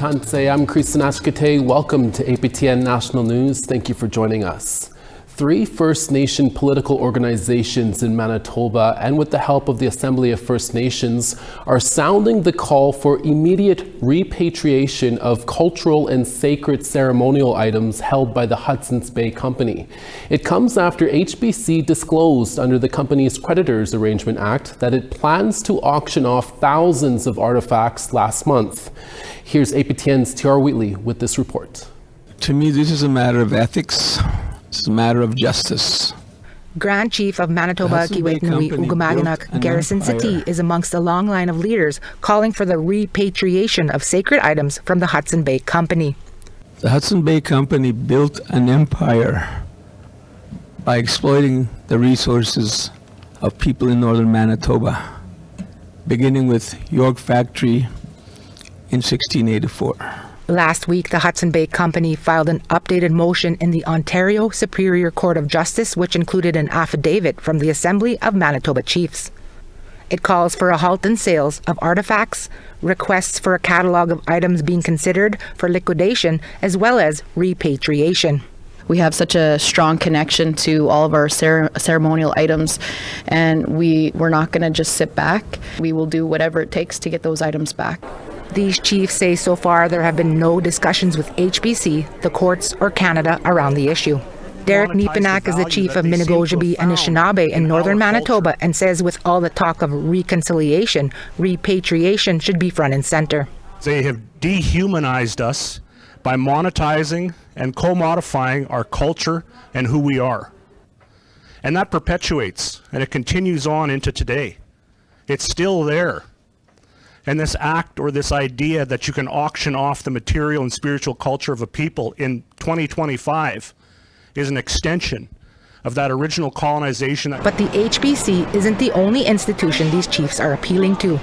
Tanse. I'm Kristin Ashkate. Welcome to APTN National News. Thank you for joining us. 3 First Nation political organizations in Manitoba, and with the help of the Assembly of First Nations, are sounding the call for immediate repatriation of cultural and sacred ceremonial items held by the Hudson's Bay Company. It comes after HBC disclosed under the company's Creditors Arrangement Act that it plans to auction off thousands of artifacts last month. Here's APTN's Tiara Wheatley with this report. To me, this is a matter of ethics. It's a matter of justice. Grand Chief of Manitoba, Kiwetanui Ugumaganak Garrison City is amongst a long line of leaders calling for the repatriation of sacred items from the Hudson Bay Company. The Hudson Bay Company built an empire by exploiting the resources of people in northern Manitoba, beginning with York Factory in 1684. Last week, the Hudson Bay Company filed an updated motion in the Ontario Superior Court of Justice, which included an affidavit from the Assembly of Manitoba Chiefs. It calls for a halt in sales of artifacts, requests for a catalogue of items being considered for liquidation, as well as repatriation. We have such a strong connection to all of our ceremonial items, and we're not going to just sit back. We will do whatever it takes to get those items back. These chiefs say so far there have been no discussions with HBC, the courts, or Canada around the issue. Derek Nepenak is the chief of Minnegojabi Anishinaabe in northern Manitoba and says with all the talk of reconciliation, repatriation should be front and center. They have dehumanized us by monetizing and co-modifying our culture and who we are. And that perpetuates, and it continues on into today. It's still there. And this act, or this idea that you can auction off the material and spiritual culture of a people in 2025 is an extension of that original colonization. But the HBC isn't the only institution these chiefs are appealing to.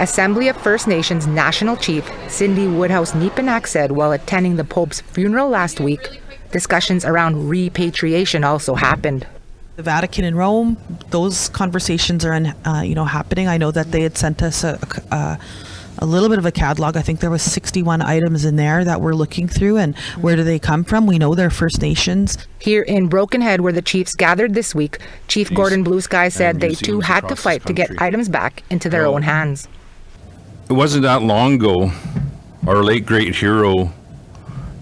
Assembly of First Nations National Chief Cindy Woodhouse Nepenak said while attending the Pope's funeral last week, discussions around repatriation also happened. The Vatican in Rome, those conversations are happening. I know that they had sent us a little bit of a catalog. I think there was 61 items in there that we're looking through, and where do they come from? We know they're First Nations. Here in Broken Head, where the chiefs gathered this week, Chief Gordon Blue Sky said they too had to fight to get items back into their own hands. It wasn't that long ago, our late great hero,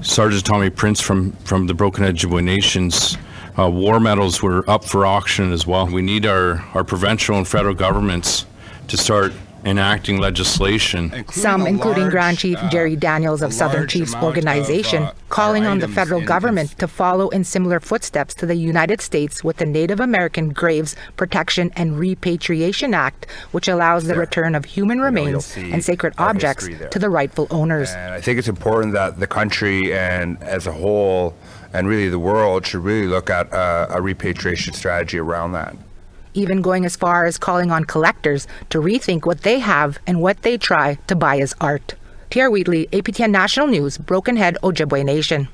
Sergeant Tommy Prince from the Broken Ojibwe Nations, war medals were up for auction as well. We need our provincial and federal governments to start enacting legislation. Some, including Grand Chief Jerry Daniels of Southern Chiefs Organization, calling on the federal government to follow in similar footsteps to the United States with the Native American Graves Protection and Repatriation Act, which allows the return of human remains and sacred objects to the rightful owners. And I think it's important that the country and as a whole, and really the world, should really look at a repatriation strategy around that. Even going as far as calling on collectors to rethink what they have and what they try to buy as art. Tiara Wheatley, APTN National News, Broken Head, Ojibwe Nation.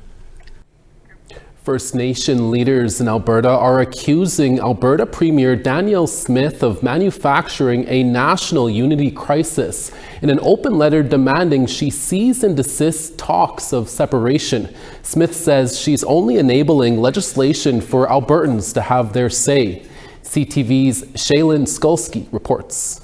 First Nation leaders in Alberta are accusing Alberta Premier Danielle Smith of manufacturing a national unity crisis in an open letter demanding she cease and desist talks of separation. Smith says she's only enabling legislation for Albertans to have their say. CTV's Shaylin Skulski reports.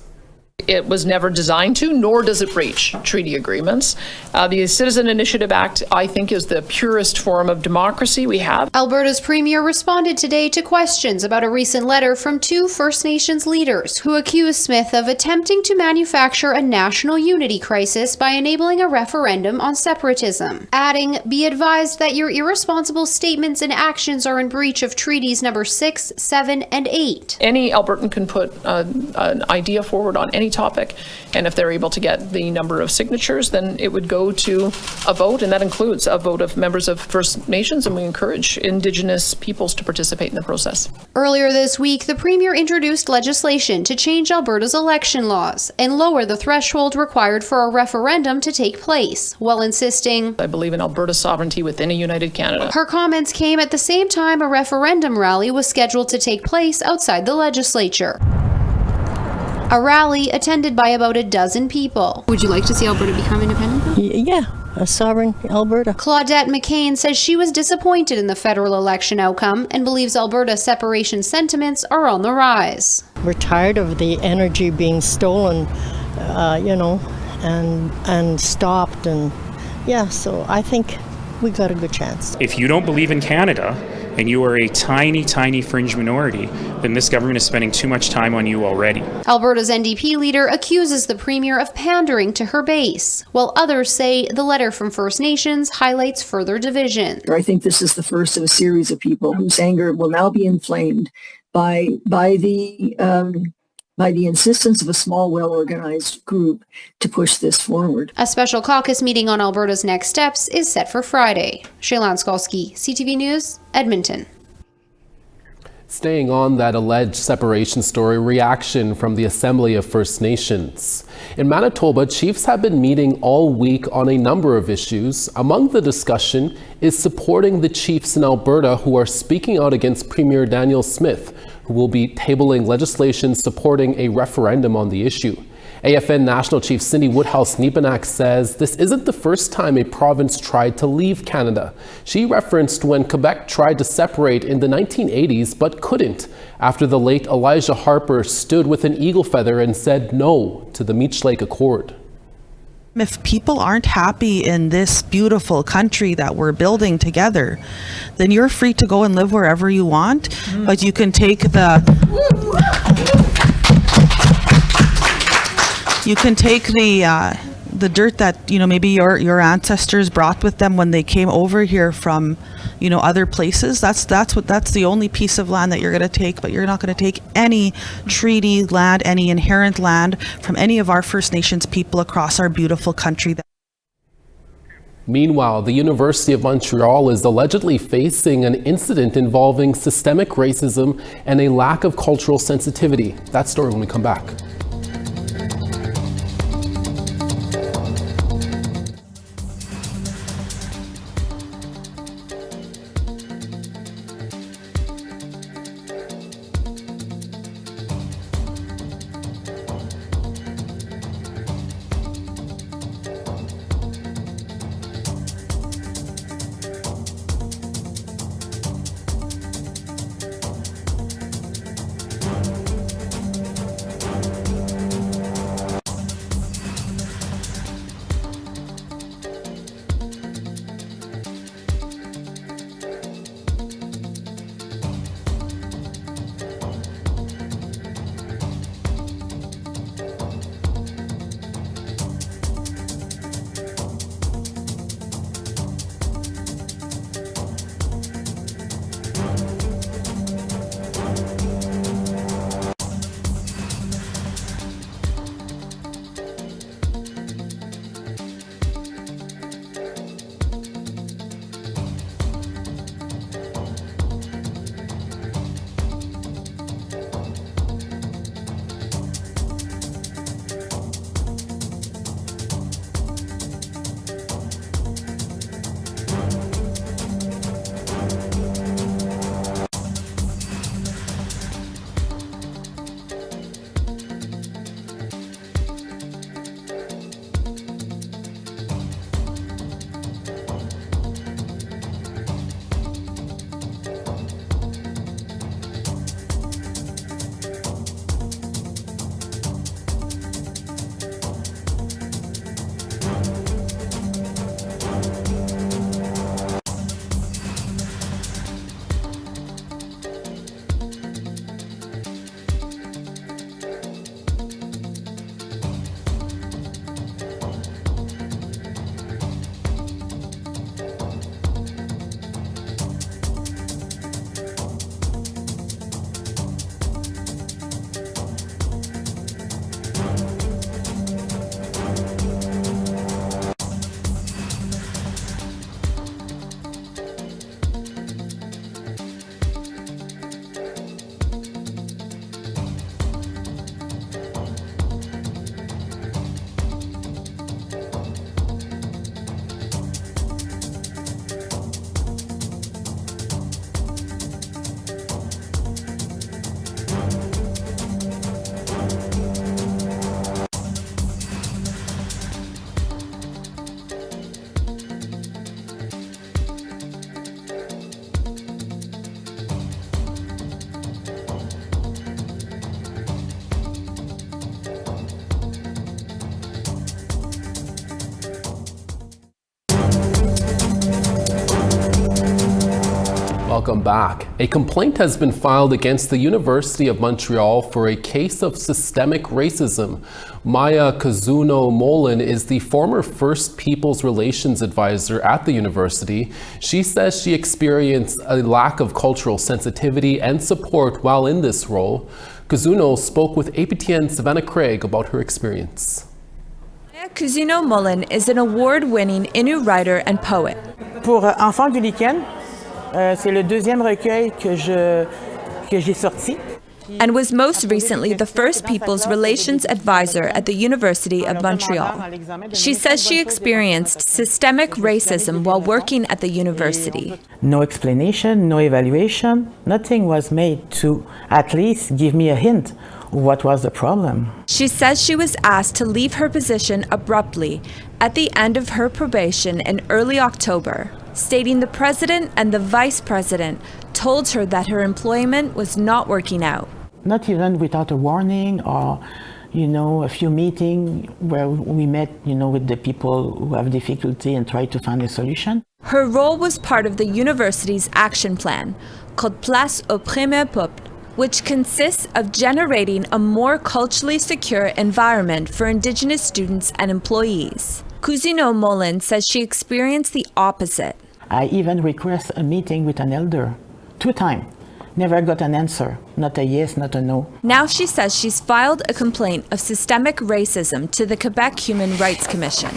It was never designed to, nor does it breach treaty agreements. The Citizen Initiative Act, I think, is the purest form of democracy we have. Alberta's premier responded today to questions about a recent letter from 2 First Nations leaders who accused Smith of attempting to manufacture a national unity crisis by enabling a referendum on separatism, adding, "Be advised that your irresponsible statements and actions are in breach of treaties number 6, 7, and 8. Any Albertan can put an idea forward on any topic, and if they're able to get the number of signatures, then it would go to a vote, and that includes a vote of members of First Nations, and we encourage Indigenous peoples to participate in the process. Earlier this week, the Premier introduced legislation to change Alberta's election laws and lower the threshold required for a referendum to take place, while insisting, "I believe in Alberta's sovereignty within a united Canada." Her comments came at the same time a referendum rally was scheduled to take place outside the legislature. A rally attended by about a dozen people. Would you like to see Alberta become independent? Yeah. a sovereign Alberta. Claudette McCain says she was disappointed in the federal election outcome and believes Alberta's separation sentiments are on the rise. We're tired of the energy being stolen, and stopped, and so I think we got a good chance. If you don't believe in Canada and you are a tiny, tiny fringe minority, then this government is spending too much time on you already. Alberta's NDP leader accuses the Premier of pandering to her base, while others say the letter from First Nations highlights further division. I think this is the first of a series of people whose anger will now be inflamed by the insistence of a small, well-organized group to push this forward. A special caucus meeting on Alberta's next steps is set for Friday. Shailan Skolsky, CTV News, Edmonton. Staying on that alleged separation story, reaction from the Assembly of First Nations. In Manitoba, chiefs have been meeting all week on a number of issues. Among the discussion is supporting the chiefs in Alberta who are speaking out against Premier Daniel Smith, who will be tabling legislation supporting a referendum on the issue. APTN National Chief Cindy Woodhouse-Nepenak says this isn't the first time a province tried to leave Canada. She referenced when Quebec tried to separate in the 1980s but couldn't after the late Elijah Harper stood with an eagle feather and said no to the Meech Lake Accord. If people aren't happy in this beautiful country that we're building together, then you're free to go and live wherever you want, but you can take the dirt that maybe your ancestors brought with them when they came over here from other places. That's the only piece of land that you're going to take, but you're not going to take any treaty land, any inherent land from any of our First Nations people across our beautiful country. Meanwhile, the University of Montreal is allegedly facing an incident involving systemic racism and a lack of cultural sensitivity. That story when we come back. welcome back. A complaint has been filed against the University of Montreal for a case of systemic racism. Maya Kazuno-Molin is the former First Peoples Relations Advisor at the university. She says she experienced a lack of cultural sensitivity and support while in this role. Kazuno spoke with APTN's Savannah Craig about her experience. Maya Kazuno-Molin is an award-winning Innu writer and poet. Pour Enfants du Lichen, c'est le deuxième recueil que j'ai sorti. And was most recently the First Peoples Relations Advisor at the University of Montreal. She says she experienced systemic racism while working at the university. No explanation, no evaluation, nothing was made to at least give me a hint of what was the problem. She says she was asked to leave her position abruptly at the end of her probation in early October, stating the president and the vice president told her that her employment was not working out. Not even without a warning or, a few meetings where we met, with the people who have difficulty and try to find a solution. Her role was part of the university's action plan, called Place au Premier Peuple, which consists of generating a more culturally secure environment for Indigenous students and employees. Kazuno-Molin says she experienced the opposite. I even requested a meeting with an elder 2 times. Never got an answer, not a yes, not a no. Now she says she's filed a complaint of systemic racism to the Quebec Human Rights Commission.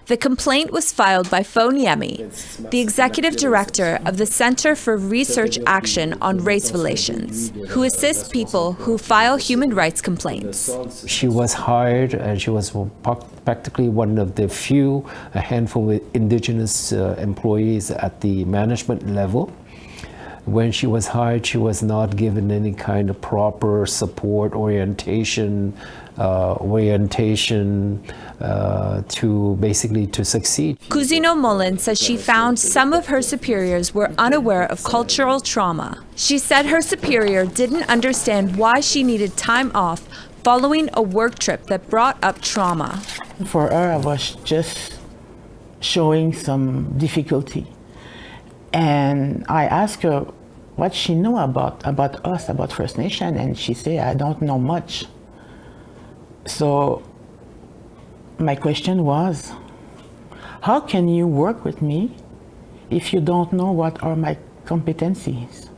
The complaint was filed by Fo Niemi, the executive director of the Centre for Research Action on Race Relations, who assists people who file human rights complaints. She was hired and she was practically one of the few, a handful of Indigenous employees at the management level. When she was hired, she was not given any kind of proper support, orientation to basically to succeed. Kazuno-Molin says she found some of her superiors were unaware of cultural trauma. She said her superior didn't understand why she needed time off following a work trip that brought up trauma. For her, I was just showing some difficulty. And I asked her what she knew about us, about First Nation, and she said, I don't know much. So my question was, how can you work with me if you don't know what are my competencies?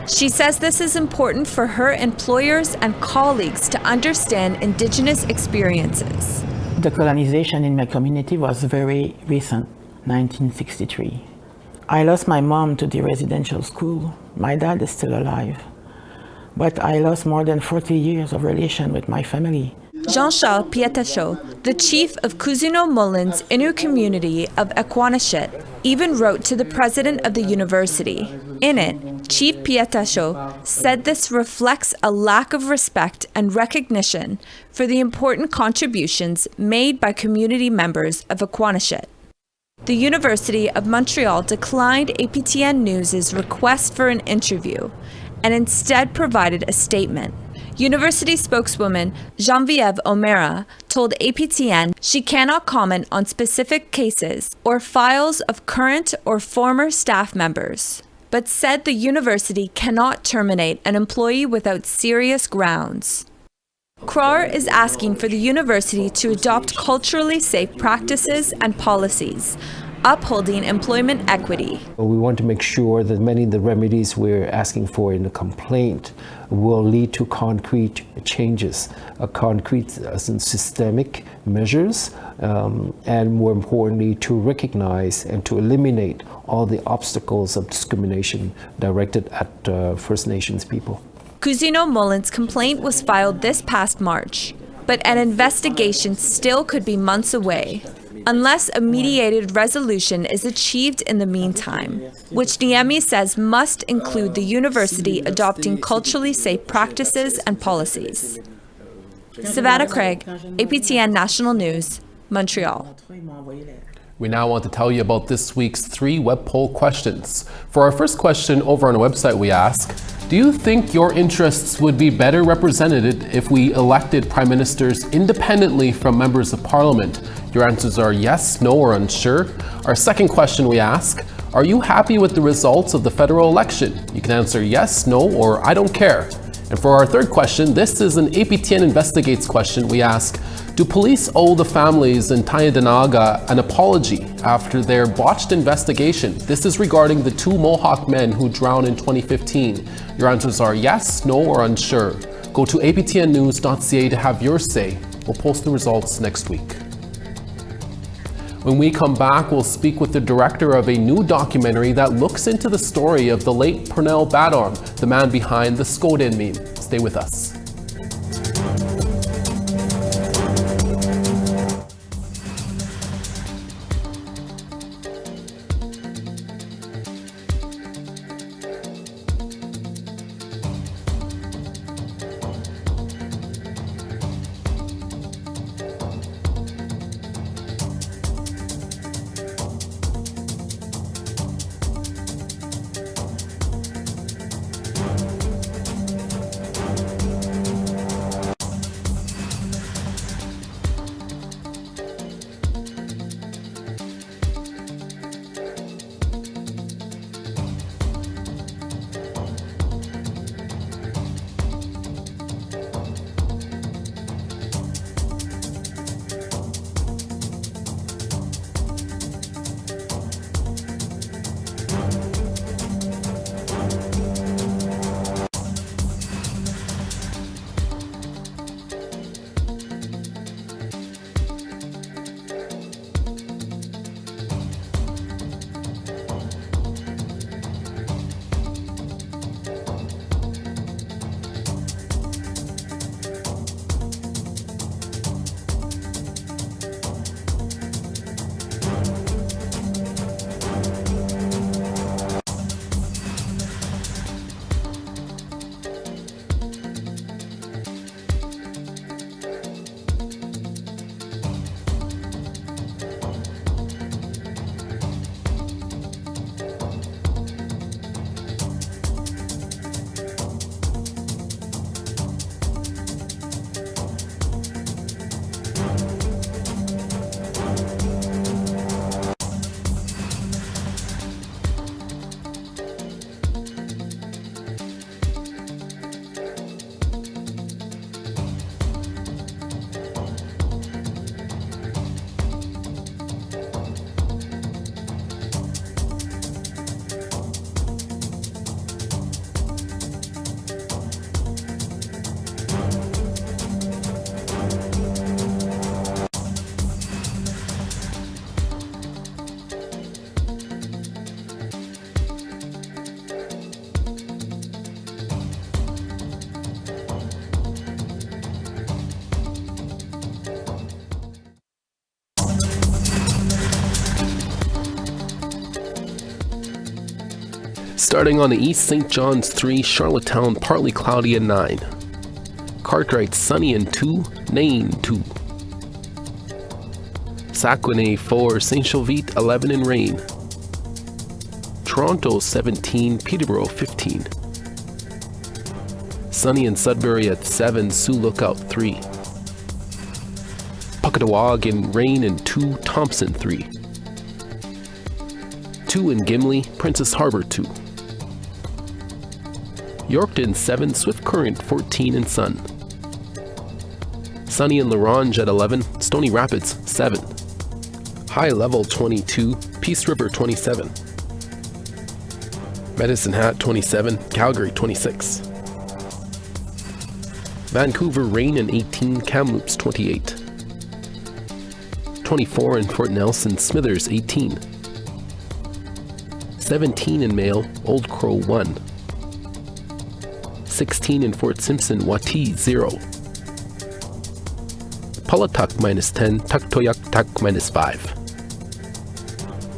She says this is important for her employers and colleagues to understand Indigenous experiences. The colonization in my community was very recent, 1963. I lost my mom to the residential school. My dad is still alive. But I lost more than 40 years of relation with my family. Jean-Charles Pietachot, the chief of Kazuno-Molin's Innu community of Aquanashit, even wrote to the president of the university. In it, Chief Pietachot said this reflects a lack of respect and recognition for the important contributions made by community members of Aquanashit. The University of Montreal declined APTN News' request for an interview and instead provided a statement. University spokeswoman Geneviève O'Meara told APTN she cannot comment on specific cases or files of current or former staff members, but said the university cannot terminate an employee without serious grounds. CRAR is asking for the university to adopt culturally safe practices and policies, upholding employment equity. We want to make sure that many of the remedies we're asking for in the complaint will lead to concrete changes, concrete and systemic measures, and more importantly, to recognize and to eliminate all the obstacles of discrimination directed at First Nations people. Kazuno-Molin's complaint was filed this past March, but an investigation still could be months away, unless a mediated resolution is achieved in the meantime, which Niemi says must include the university adopting culturally safe practices and policies. Savannah Craig, APTN National News, Montreal. We now want to tell you about this week's 3 web poll questions. For our first question over on the website, we ask, do you think your interests would be better represented if we elected prime ministers independently from members of parliament? Your answers are yes, no, or unsure. Our second question we ask, Are you happy with the results of the federal election? You can answer yes, no, or I don't care. And for our third question, this is an APTN Investigates question. We ask, do police owe the families in Tyendinaga an apology after their botched investigation? This is regarding the 2 Mohawk men who drowned in 2015. Your answers are yes, no, or unsure. Go to aptnnews.ca to have your say. We'll post the results next week. When we come back, we'll speak with the director of a new documentary that looks into the story of the late Pernell Badorm, the man behind the Skoden meme. Stay with us. Starting on the east, St. John's 3, Charlottetown partly cloudy at 9. Cartwright sunny and 2, Nain 2. Saguenay 4, St. Jovite 11 and rain. Toronto 17, Peterborough 15. Sunny in Sudbury at 7, Sioux Lookout 3. Puckatawaga in rain and 2, Thompson 3. 2 in Gimli, Princess Harbor 2. Yorkton 7, Swift Current 14 and sun. Sunny in La Ronge at 11, Stony Rapids 7. High Level 22, Peace River 27. Medicine Hat 27, Calgary 26. Vancouver rain and 18, Kamloops 28. 24 in Fort Nelson, Smithers 18. 17 in Mail, Old Crow 1. 16 in Fort Simpson, Wati 0. Pulatuk -10, Tuktoyaktuk -5.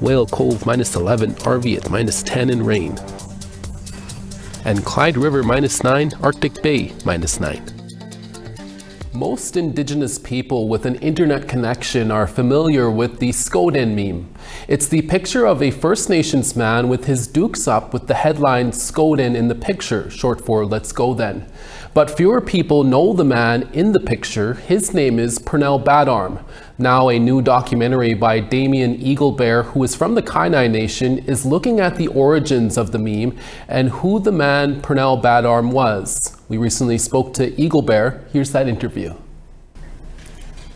Whale Cove -11, Arviat -10 and rain. And Clyde River -9, Arctic Bay -9. Most Indigenous people with an internet connection are familiar with the Skoden meme. It's the picture of a First Nations man with his dukes up with the headline "Skoden" in the picture, short for "Let's Go Then." But fewer people know the man in the picture. His name is Pernell Badarm. Now a new documentary by Damien Eaglebear, who is from the Kainai Nation, is looking at the origins of the meme and who the man Pernell Badarm was. We recently spoke to Eaglebear. Here's that interview.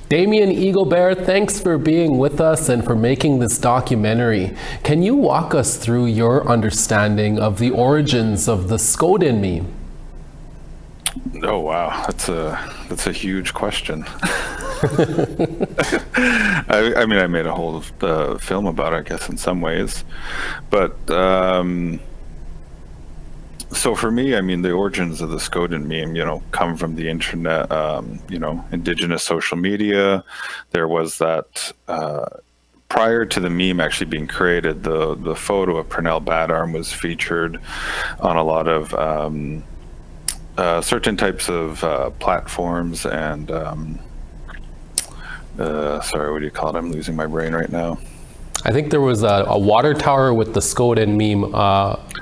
Damien Eaglebear, thanks for being with us and for making this documentary. Can you walk us through your understanding of the origins of the Skoden meme? Oh wow, that's a huge question. I mean, I made a whole film about it, I guess, in some ways, but so for me, I mean, the origins of the Skoden meme, come from the internet, indigenous social media. There was that prior to the meme actually being created, the photo of Pernell Badarm was featured on a lot of certain types of platforms and sorry, what do you call it? I'm losing my brain right now. I think there was a water tower with the Skoden meme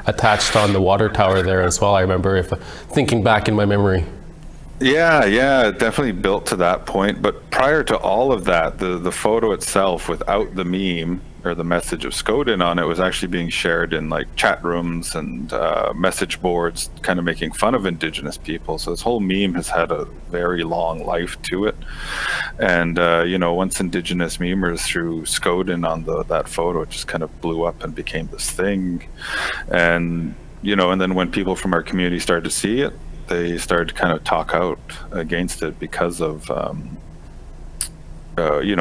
attached on the water tower there as well. I remember, if thinking back in my memory. Yeah, it definitely built to that point. But prior to all of that, the photo itself without the meme or the message of Skoden on it was actually being shared in like chat rooms and message boards, kind of making fun of Indigenous people. So this whole meme has had a very long life to it. And once Indigenous memers threw Skoden on that photo, it just kind of blew up and became this thing. And and then when people from our community started to see it, they started to kind of talk out against it because of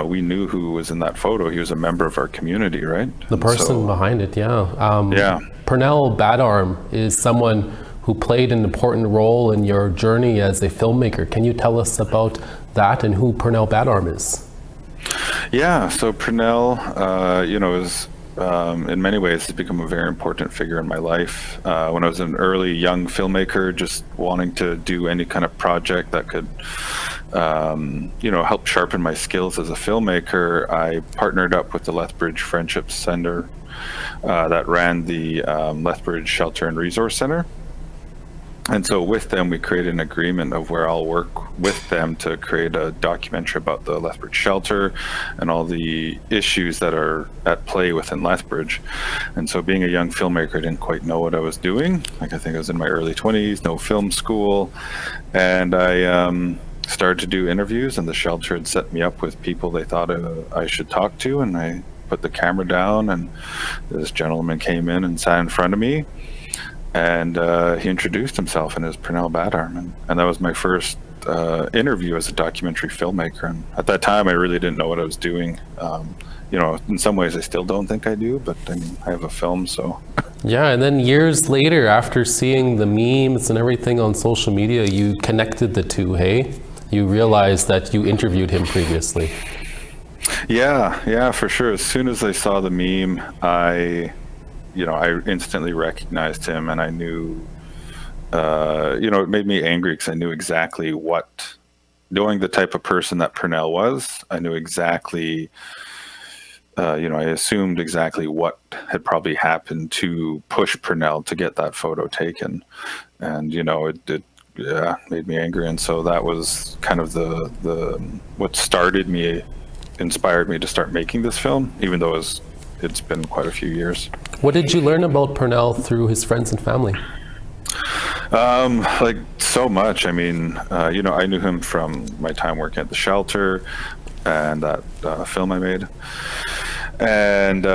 we knew who was in that photo. He was a member of our community, right? The person behind it, yeah. Yeah. Pernell Badarm is someone who played an important role in your journey as a filmmaker. Can you tell us about that and who Pernell Badarm is? Yeah, so Pernell, is in many ways has become a very important figure in my life. When I was an early young filmmaker, just wanting to do any kind of project that could help sharpen my skills as a filmmaker, I partnered up with the Lethbridge Friendship Center that ran the Lethbridge Shelter and Resource Center. And so with them, we created an agreement of where I'll work with them to create a documentary about the Lethbridge shelter and all the issues that are at play within Lethbridge. And so being a young filmmaker, I didn't quite know what I was doing. I think I was in my early 20s, no film school. And I started to do interviews, and the shelter had set me up with people they thought I should talk to. And I put the camera down, and this gentleman came in and sat in front of me. And he introduced himself, and it was Pernell Badarm, and that was my first interview as a documentary filmmaker. And at that time, I really didn't know what I was doing. In some ways, I still don't think I do, but I mean, I have a film, so. Yeah, and then years later, after seeing the memes and everything on social media, you connected the two, hey? You realized that you interviewed him previously. Yeah, for sure. As soon as I saw the meme, I instantly recognized him, and I knew, it made me angry because I knew exactly knowing the type of person that Pernell was, I knew exactly, I assumed exactly what had probably happened to push Pernell to get that photo taken. And, it made me angry. And so that was kind of what inspired me to start making this film, even though it's been quite a few years. What did you learn about Pernell through his friends and family? Like so much. I mean, I knew him from my time working at the shelter and that film I made. And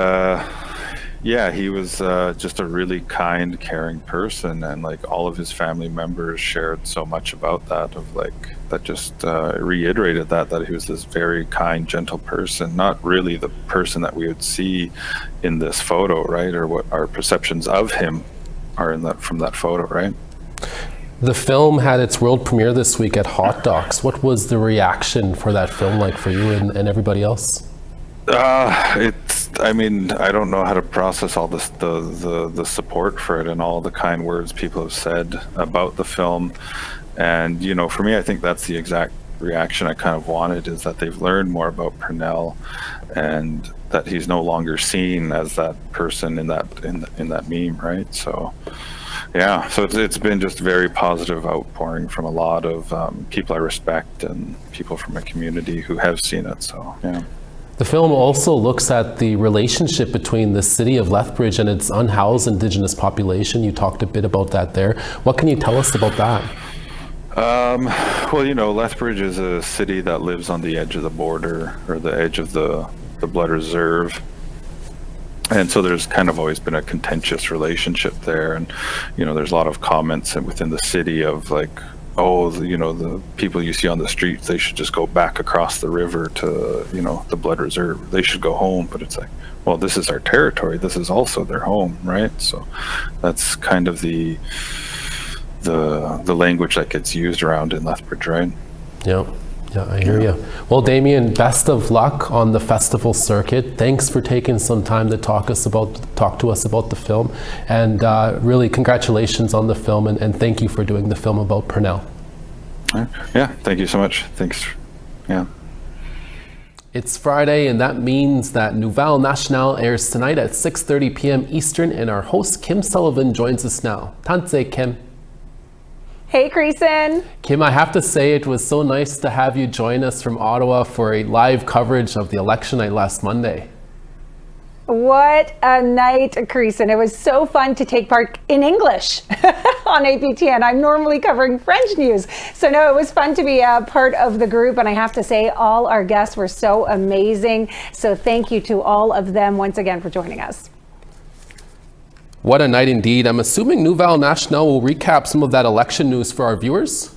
he was just a really kind, caring person, and like all of his family members shared so much about that, that just reiterated that he was this very kind, gentle person, not really the person that we would see in this photo, right? Or what our perceptions of him are from that photo, right? The film had its world premiere this week at Hot Docs. What was the reaction for that film like for you and everybody else? I don't know how to process all this, the support for it and all the kind words people have said about the film. And, for me, I think that's the exact reaction I kind of wanted is that they've learned more about Purnell, and that he's no longer seen as that person in that meme, right? So yeah, so it's been just very positive outpouring from a lot of people I respect and people from my community who have seen it. So yeah. The film also looks at the relationship between the city of Lethbridge and its unhoused Indigenous population. You talked a bit about that there. What can you tell us about that? Well, you know, Lethbridge is a city that lives on the edge of the border, or the edge of the Blood Reserve. And so there's kind of always been a contentious relationship there. And, you know, there's a lot of comments within the city of like, oh, you know, the people you see on the streets, they should just go back across the river to, you know, the Blood Reserve. They should go home. But it's like, well, this is our territory. This is also their home, right? So that's kind of the language that gets used around in Lethbridge, right? Yeah, I hear you. Well, Damien, best of luck on the festival circuit. Thanks for taking some time to talk to us about the film, and really congratulations on the film, and thank you for doing the film about Purnell. Yeah, thank you so much. Thanks. Yeah. It's Friday, and that means that Nouvelle Nationale airs tonight at 6:30 p.m. Eastern, and our host Kim Sullivan joins us now. Tanse, Kim. Hey, Creason. Kim, I have to say it was so nice to have you join us from Ottawa for a live coverage of the election night last Monday. What a night, Creason. It was so fun to take part in English on APTN. I'm normally covering French news. So no, it was fun to be a part of the group. And I have to say, all our guests were so amazing. So thank you to all of them once again for joining us. What a night indeed. I'm assuming Nouvelle Nationale will recap some of that election news for our viewers.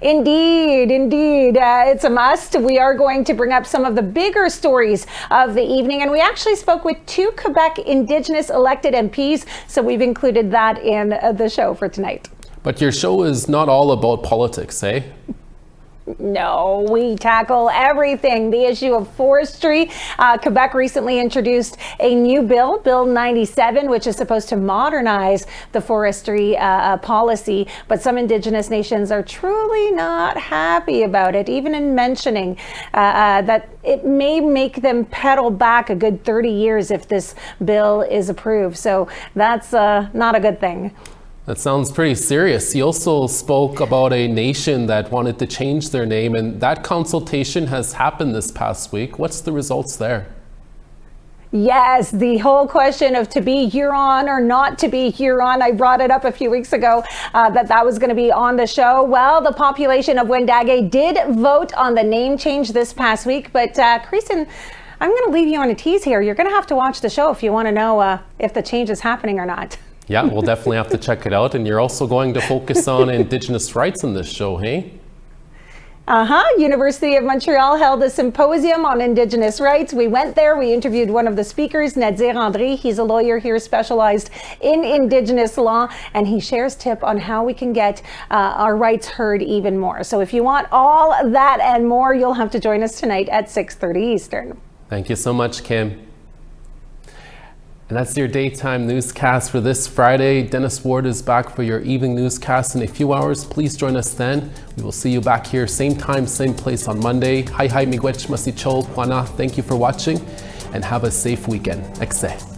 Indeed. It's a must. We are going to bring up some of the bigger stories of the evening. And we actually spoke with 2 Quebec Indigenous elected MPs. So we've included that in the show for tonight. But your show is not all about politics, eh? No, we tackle everything. The issue of forestry. Quebec recently introduced a new bill, Bill 97, which is supposed to modernize the forestry policy. But some Indigenous nations are truly not happy about it, even in mentioning that it may make them pedal back a good 30 years if this bill is approved. So that's not a good thing. That sounds pretty serious. He also spoke about a nation that wanted to change their name, and that consultation has happened this past week. What's the results there? Yes, the whole question of to be Huron or not to be Huron. I brought it up a few weeks ago that was going to be on the show. Well, the population of Wendake did vote on the name change this past week, but Creason, I'm going to leave you on a tease here. You're going to have to watch the show if you want to know if the change is happening or not. Yeah, we'll definitely have to check it out. And you're also going to focus on Indigenous rights in this show, hey? University of Montreal held a symposium on Indigenous rights. We went there. We interviewed one of the speakers, Nadir André. He's a lawyer here specialized in Indigenous law, and he shares tips on how we can get our rights heard even more. So if you want all that and more, you'll have to join us tonight at 6:30 Eastern. Thank you so much, Kim. And that's your daytime newscast for this Friday. Dennis Ward is back for your evening newscast in a few hours. Please join us then. We will see you back here, same time, same place on Monday. Hi, miigwech, masichol, kwana. Thank you for watching and have a safe weekend. Ekse.